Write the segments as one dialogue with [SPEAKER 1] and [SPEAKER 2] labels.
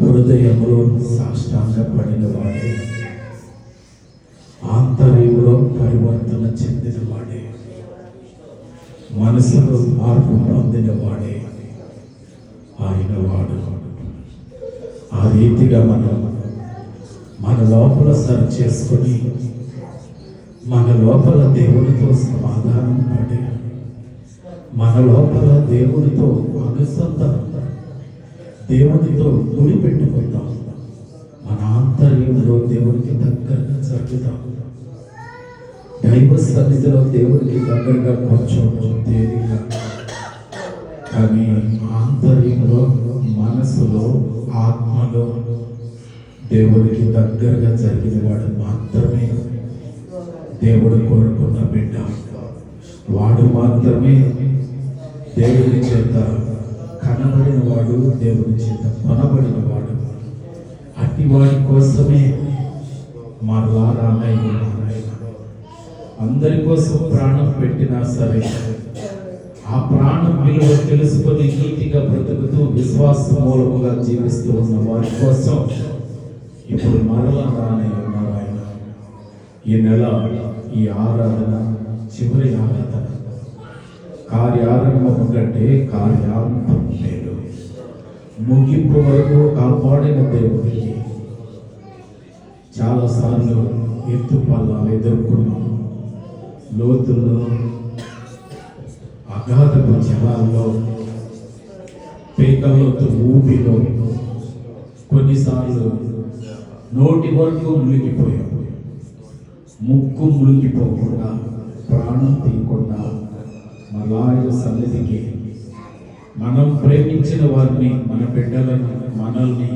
[SPEAKER 1] హృదయంలో సాష్టాంగపడిన వాడే, ఆంతర్యంలో పరివర్తన చెందిన వాడే, మనసులో మార్పు పొందిన వాడే ఆయన వాడు. ఆ రీతిగా మనం మన లోపల సరి చేసుకొని మన లోపల దేవునితో సమాధానం పడి మన లోపల దేవునితో అనుసంధానం, దేవునితో గురి పెట్టుకుందాం. మన ఆంతర్యంలో దేవునికి దగ్గరగా జరుగుతాం. దైవ సన్నిధిలో దేవునికి దగ్గరగా కూర్చోవడం తేలిక, కానీ ఆంతర్యంలో, మనసులో, ఆత్మలో దేవుడికి దగ్గరగా జరిగిన వాడు మాత్రమే దేవుడు కోరుకున్న బిడ్డ. వాడు మాత్రమే దేవుని చేత కనబడిన వాడు, దేవుని చేత కొనబడిన వాడు. అట్టి వాడి కోసమే మరలా రానయ్య అందరి కోసం ప్రాణం పెట్టినా సరే, ఆ ప్రాణం విలువ తెలుసుకొని నీతిగా బ్రతుకుతూ విశ్వాస మూలముగా జీవిస్తూ ఉన్న వారి కోసం ఇప్పుడు మరలా రానయ్య ఉన్నారు ఆయన. ఈ నెల ఈ ఆరాధన చివరి ఆరాధన. కార్యారంభం కంటే కార్యాంతం లేదు. ముగింపు వరకు కాపాడిన దేవుడికి చాలాసార్లు ఎత్తుపల్లాలు ఎదుర్కొన్నాం. లోతుల్లో, అగాధపు జలాల్లో, పేకల్లోతు ఊపిలో, కొన్నిసార్లు నోటి వరకు మునిగిపోయాం. ముక్కు మునిగిపోకుండా, ప్రాణం తీయకుండా మలాయ సన్నిధికి మనం ప్రేమించిన వారిని, మన బిడ్డలను, మనల్ని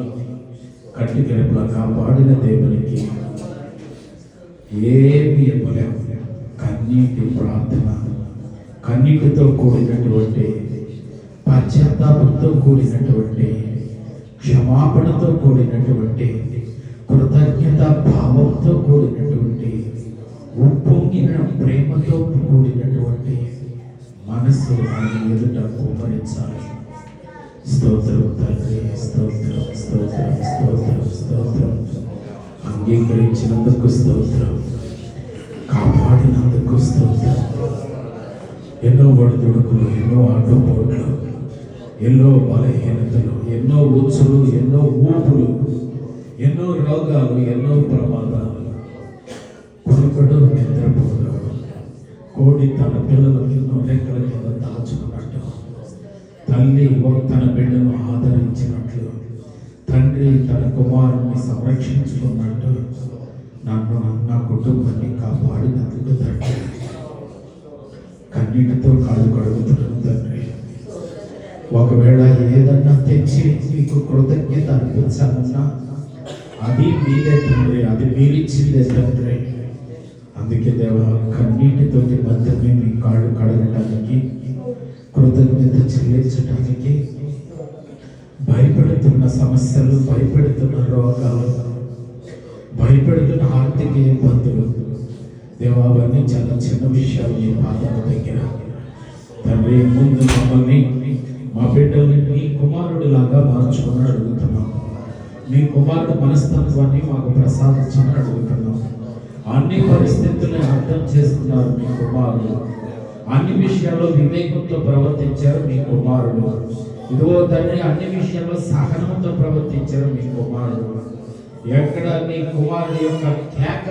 [SPEAKER 1] కట్టికరెపలా కాపాడిన దేవునికి ఏమి ఇవ్వలేము. కన్నీటి ప్రార్థన, కన్నీటితో కూడినటువంటి, పశ్చాత్తాపంతో కూడినటువంటి, క్షమాపణతో కూడినటువంటి, కృతజ్ఞత భావంతో కూడినటువంటి, ఉప్పొంగిన ప్రేమతో కూడినటువంటి మనస్సు ఆయన ఎదుట కుమ్మరించాలి. స్తోత్రం తండ్రి, స్తోత్రం, స్తోత్రం, స్తోత్రం, స్తోత్రం. అంగీకరించినందుకు స్తోత్రం, కాపాడినందుకు స్తోత్రం. ఎన్నో ఒడిదుడుకులు, ఎన్నో అడ్డుపోట్లు, ఎన్నో బలహీనతలు, ఎన్నో ఉచ్చులు, ఎన్నో ఊపులు, ఎన్నో రోగాలు, ఎన్నో ప్రమాదాలు. కొడుకుడు నిద్రపోడు, కోడి తన పిల్లలకి రెక్కల కింద దాచుకున్నట్టు, తల్లి తన బిడ్డను ఆదరించినట్లు, తండ్రి తన కుమారుని సంరక్షించుకున్నట్టు నన్ను, నా కుటుంబాన్ని కాపాడినందుకు తండ్రి. కన్నీటితో కాళ్ళు కడుగుతున్నాను తండ్రి. ఒకవేళ ఏదన్నా తెచ్చి మీకు కృతజ్ఞత అనిపించాలన్నా అది మీదే తండ్రి, అది మీరిచ్చిందే తండ్రి. అందుకే దేవా, కన్నీటితోటి మధ్యమే మీ కాళ్ళు కడగటానికి, కృతజ్ఞత చెల్లించడానికి, భయపెడుతున్న సమస్యలు, భయపెడుతున్న రోగాలు, భయపెడుతున్న ఆర్థిక ఇబ్బందులు, దేవా అవన్నీ చాలా చిన్న విషయాలు మీ పాదాల దగ్గర తండ్రి. ముందు మమ్మల్ని, మా బిడ్డల్ని మీ కుమారుడిలాగా మార్చుకుని అడుగుతున్నాం. మీ కుమారుడు మనస్తత్వాన్ని మాకు ప్రసాదించమని అడుగుతున్నాం. అన్ని పరిస్థితులను అర్థం చేసుకున్నారు మీ కుమారుడు. అన్ని విషయాల్లో వివేకంతో ప్రవర్తించారు మీ కుమారుడు. ఇదిగో తండ్రి, అన్ని విషయాల్లో సహనంతో ప్రవర్తించారు మీ కుమారుడు. ఎక్కడ మీ కుమారుడు యొక్క కేక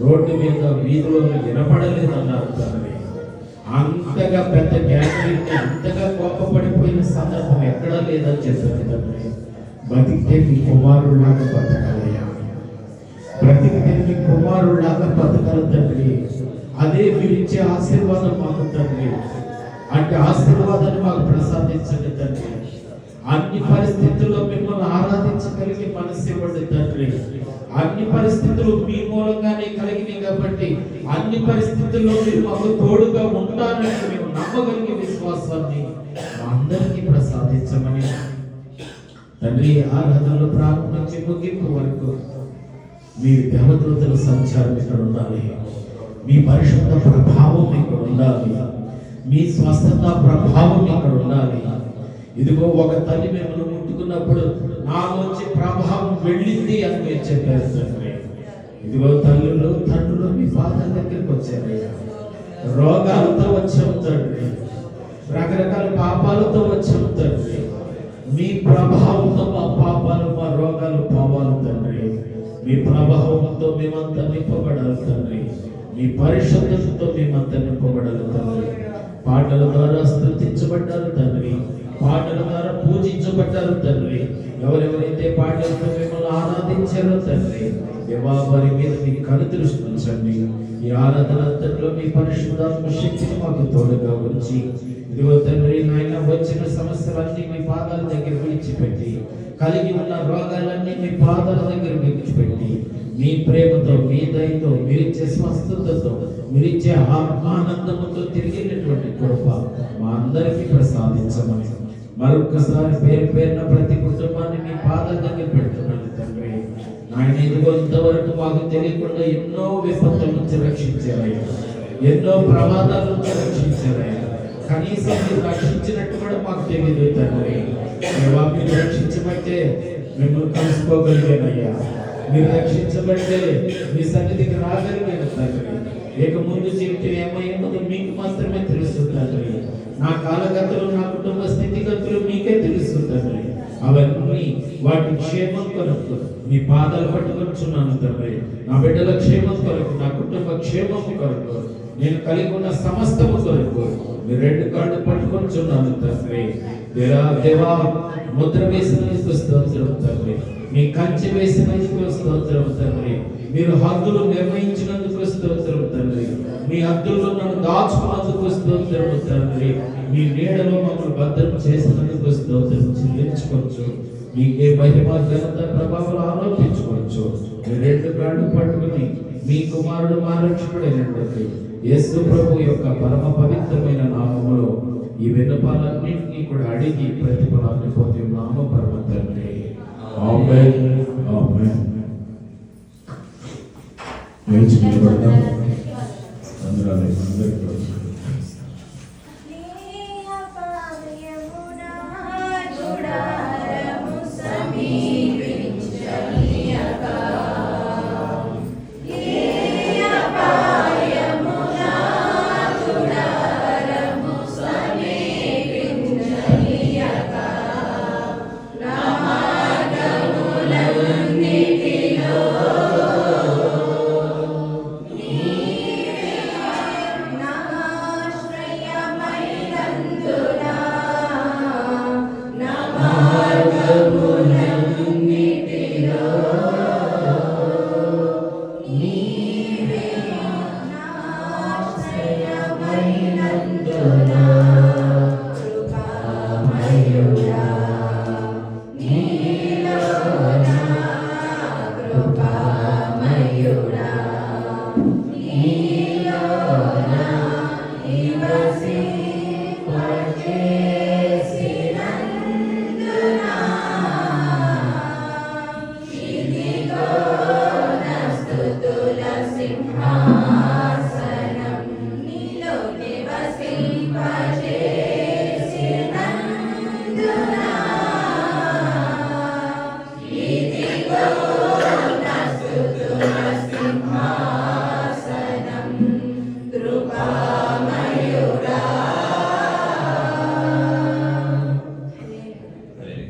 [SPEAKER 1] రోడ్డు మీద, వీధిలో వినపడలేదన్నారు తండ్రి. అంతగా పెద్ద కేకలింది, అంతగా కోపపడిపోయిన సందర్భం ఎక్కడా లేదని చెప్పారు తండ్రి. బతికితే మీ కుమారుడిలాగా బతకాలయ్యా, బ్రతికితే మీ కుమారుడిలాగా బతకాలి తండ్రి. అదే మీరిచ్చే ఆశీర్వాదం మాకు తండ్రి. అంటే ఆశీర్వాదాన్ని మాకు ప్రసాదించండి తండ్రి. అన్ని పరిస్థితుల్లో మిమ్మల్ని ఆరాధించగలిగే మనసు ఇవ్వండి తండ్రి. అన్ని పరిస్థితులు మీ మూలంగానే కలిగినాయి కాబట్టి అన్ని పరిస్థితుల్లో మీరు మాకు తోడుగా ఉంటారని మేము నమ్మగలిగే విశ్వాసాన్ని అందరికీ ప్రసాదించమని తండ్రి. ఆరాధనలు ప్రారంభం నుంచి ముగింపు వరకు మీ దేవదూతల సంచారం ఇక్కడ ఉండాలి. మీ పరిశుద్ధ ప్రభావం ఇక్కడ ఉండాలి. మీ స్వస్థత ప్రభావం ఇక్కడ ఉండాలి. ఇదిగో ఒక తల్లి మిమ్మల్ని ముట్టుకుని ముట్టుకున్నప్పుడు నాలోంచి ప్రభావం వెళ్ళింది అని మీరు చెప్పారు తండ్రి. ఇదిగో తల్లులు తండ్రులు మీ పాదాల దగ్గరికి వచ్చారయ్యా. రోగాలతో వచ్చాము తండ్రి, రకరకాల పాపాలతో వచ్చాము తండ్రి. మీ ప్రభావంతో మా పాపాలు మా రోగాలు పోవాలి తండ్రి. మీ ప్రభావంతో మేమంతా నింపబడాలి తండ్రి. మీ పరిశుద్ధతతో మేమంతా నింపబడాలి తండ్రి. పాటల ద్వారా స్తుతించబడ్డారు తండ్రి, పాటల ద్వారా పూజించబడ్డారు తండ్రి. ఎవరెవరైతే పాటలతో మిమ్మల్ని ఆరాధించారో తండ్రి, దేవా వారి మీద మీ కనుదృష్టి ఉంచండి. ఈ ఆరాధన అంతట్లో మీ పరిశుద్ధాత్మ శక్తిని మాకు తోడుగా ఉంచి, ఇదిగో తండ్రి నాయన వచ్చిన సమస్యలన్నీ మీ పాదాల దగ్గర విడిచిపెట్టి, కలిగి ఉన్న రోగాలన్నీ మీ పాదాల దగ్గర విడిచిపెట్టి, మీ ప్రేమతో మీ దయతో మీరిచ్చే స్వస్థతతో మీరిచ్చే ఆనందముతో తిరిగినటువంటి కృప మా అందరికీ ప్రసాదించమని మరొకసారి పేరు పేరున ప్రతి కుటుంబాన్ని మీ పాదాల దగ్గర పెడుతున్నాను తండ్రి. ఆయన ఇదిగో ఇంతవరకు మాకు తెలియకుండా ఎన్నో విపత్తుల నుంచి రక్షించారయ్యా, ఎన్నో ప్రమాదాల నుంచి రక్షించారయ్యా. కనీసం మీరు రక్షించినట్టు కూడా మాకు తెలియదు తండ్రి. మీరు రక్షించబట్టే మిమ్మల్ని కలుసుకోగలిగానయ్యా, మీరు రక్షించబట్టే మీ సన్నిధికి రాగలిగాను తండ్రి. ఇక ముందు జీవితం ఏమైందో మీకు మాత్రమే తెలుసు తండ్రి. నా కాలగతులు నా కుటుంబ స్థితిగతులు మీకే తెలుసు తండ్రి. అవన్నీ వాటి క్షేమం కొరకు మీ పాదాలు పట్టుకొచ్చున్నాను తండ్రి. నా బిడ్డల క్షేమం కొరకు, నా కుటుంబ క్షేమం కొరకు, నేను కలిగి ఉన్న సమస్తము కొరకు మీ రెండు కాళ్ళు పట్టుకొచ్చున్నాను తండ్రి. దేవా ముద్ర వేసినందుకు స్తోత్రం తండ్రి, మీ కంచె వేసినందుకు స్తోత్రం తండ్రి, మీరు హద్దులు నిర్ణయించినందుకు స్తోత్రం తండ్రి, మీ హద్దుల్లో నన్ను దాచుకున్నందుకు స్తోత్రం తండ్రి, మీ నీడలో మమ్మల్ని భద్రం చేసినందుకు స్తోత్రం చెల్లించుకోవచ్చు. మీకే మహిమ ఘనత ప్రభావం ఆరోపించుకోవచ్చు. మీ రెండు కాళ్ళు పట్టుకుని మీ కుమారుడు మా రక్షకుడైనటువంటి యేసు ప్రభు యొక్క పరమ పవిత్రమైన నామములో ఈ విన్నపాలన్నింటినీ కూడా అడిగి ప్రతిఫలాన్ని పొంది నామ పరమ తండ్రి. ఆమేన్ ఆమేన్.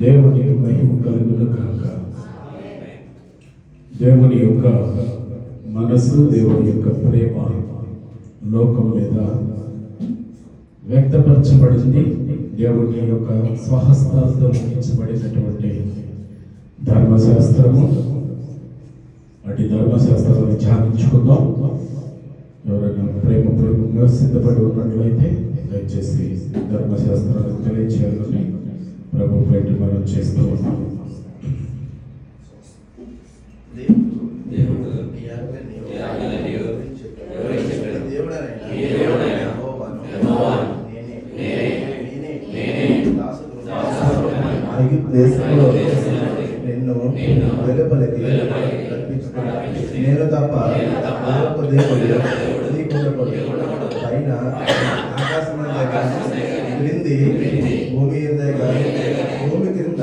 [SPEAKER 1] దేవుని మహిమ కలుగును కాక. దేవుని యొక్క మనసు, దేవుని యొక్క ప్రేమ లోకం మీద వ్యక్తపరచబడింది. దేవుని యొక్క స్వహస్తాలతో లిఖించబడినటువంటి ధర్మశాస్త్రము, అటు ధర్మశాస్త్రాన్ని ధ్యానించుకుందాం. ఎవరైనా ప్రేమపూర్వకంగా సిద్ధపడి ఉన్నట్లయితే దయచేసి ధర్మశాస్త్రాన్ని తెలియచేయాలని ప్రభు పేట మనం చేస్తూ ఉన్నాం.
[SPEAKER 2] నిన్ను వెలుపలికి నేను తప్ప మరొక దేవుడు నీకుండకూడదు. పైన ఆకాశం క్రింది భూమి క్రింద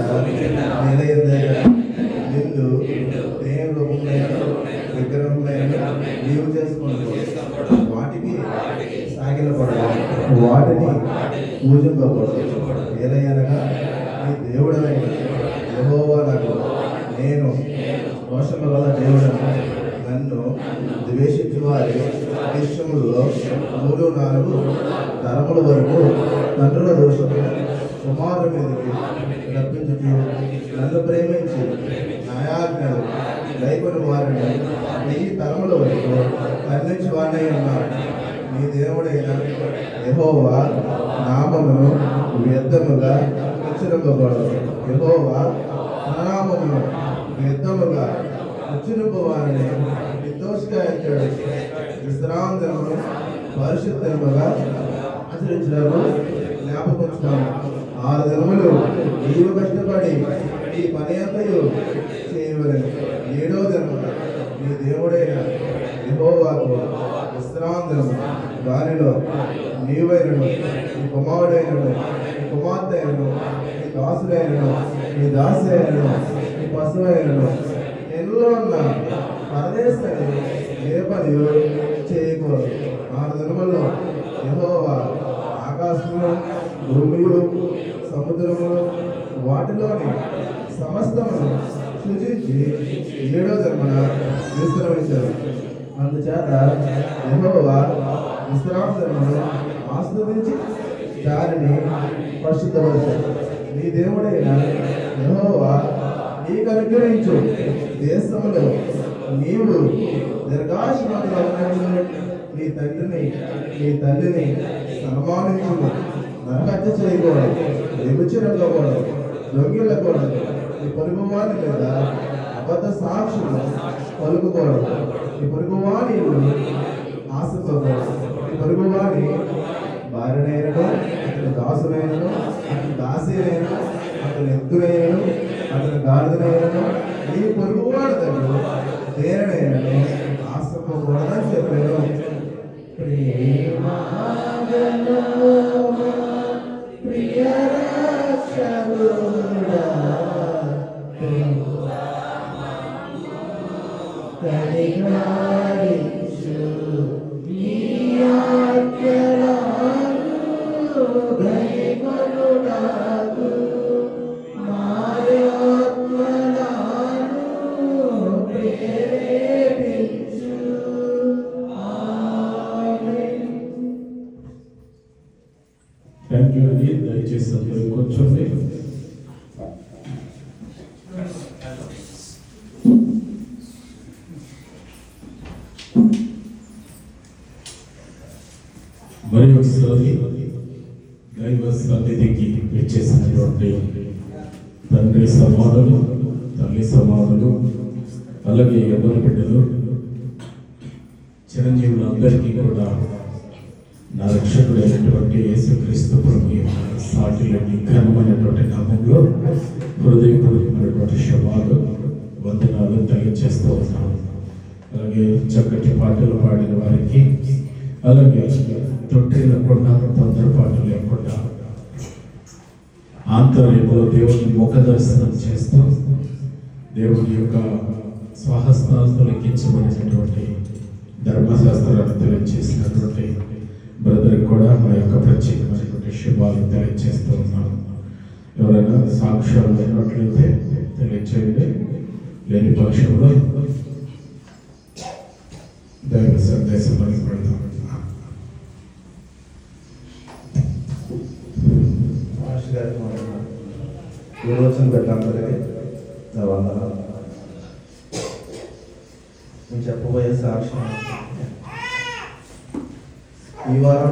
[SPEAKER 2] పూజింపబడు. ఏలయనగా నీ దేవుడనైన యెహోవా నాకు నేను రోషము గల దేవుడను. నన్ను ద్వేషించు వారి విషయంలో 3-4 తరముల వరకు తండ్రుల దోషము కుమారుల మీదకి రప్పించుచు నన్ను ప్రేమించి న్యాయాజ్ఞలు గైకొని వారిని 1000 తరముల వరకు ఖండించి వాడినై ఉన్నారు. నీ దేవుడైన యెహోవా నామమును వ్యర్థముగా ఉచ్చరింపబడు. యెహోవా నామమును వ్యర్థముగా ఉచ్చరింపు వారిని నిర్దోషిగా ఎంచాడు. విశ్రాంతిను పరిశుద్ధముగా ఆచరించడం జ్ఞాపకుంచుతాము. 6 దినములు నీవు కష్టపడి ఈ పని అంతయు చేయవలెను. 7వ దినమున నీ దేవుడైన యెహోవాకు విశ్రాంతిను. దానిలో నీవైనను నీ కుమారుడైనను నీ కుమార్తె అయినను నీ దాసుడైనను నీ దాసి అయినను నీ పశువు అయినను ఎల్లో ఉన్న పరదేశాన్ని ఏ పని చేయకూడదు. 6 దినముల్లో యెహోవా ఆకాశములు భూమియు సముద్రములు వాటిలోని సమస్తమును సృజించి 7వ దినమున విశ్రమించారు. అందుచేత యెహోవా విశ్రాంతి దినమును ఆస్వాదించి దానిని పరిశుద్ధపరిచాడు. నీ దేవుడైన యెహోవా నీకు అనుగ్రహించు దేశంలో నీవు దీర్ఘాయుష్మంతుడవు. నీ తండ్రిని నీ తల్లిని సన్మానించు. నరహత్య చేయకూడదు, వ్యభిచరించకూడదు, దొంగిల్లకూడదు. నీ పొరుగువాని మీద అబద్ధ సాక్షులు పలుకుకూడదు. నీ పొరుగువాని ఇల్లు ఆశించకూడదు. నీ పొరుగువాని భార్యనైనను అతని దాసునైనను అతని దాసినైనను అతని ఎత్తునైనను అతని గాడిదనైనను నీ పొరుగువాడి దగ్గర దేనినైనను ఆశించకూడదని చెప్పాను.
[SPEAKER 1] థ్యాంక్ యూ అండి. దయచేసి అందరూ కూర్చోండి. మరి ఒకసారి దైవ సన్నిధికి వచ్చేసినటువంటి తండ్రి సమానులు, తల్లి సమానులు, అలాగే ఎవరి బిడ్డలు, చిరంజీవులందరికీ కూడా నా రక్షకుడైనటువంటి యేసుక్రీస్తు ప్రభు సాటిలోని ఘనమైనటువంటి నామంలో హృదయపూర్వకమైనటువంటి శుభాలు, వందనాలు తెలియజేస్తూ ఉన్నాను. అలాగే చక్కటి పాటలు పాడిన వారికి, అలాగే తొట్టిల్లకుండా తొందరపాటు లేకుండా ఆంతర్యంలో దేవుని ముఖ దర్శనం చేస్తూ దేవుని యొక్క స్వహస్తాలతో లిఖించబడినటువంటి ధర్మశాస్త్రాన్ని తెలియజేసినటువంటి బ్రదర్కి కూడా మా యొక్క ప్రత్యేకమైనటువంటి శుభాలు తెలియజేస్తూ ఉన్నాను. ఎవరైనా సాక్ష్యాలు లేనట్లయితే తెలియచేయండి. లేని పక్షంలో దైవ సందేశం పెడతాం.
[SPEAKER 2] విరోచన పెట్టడానికి నేను చెప్పబోయే సాక్ష్యం ఈ వారం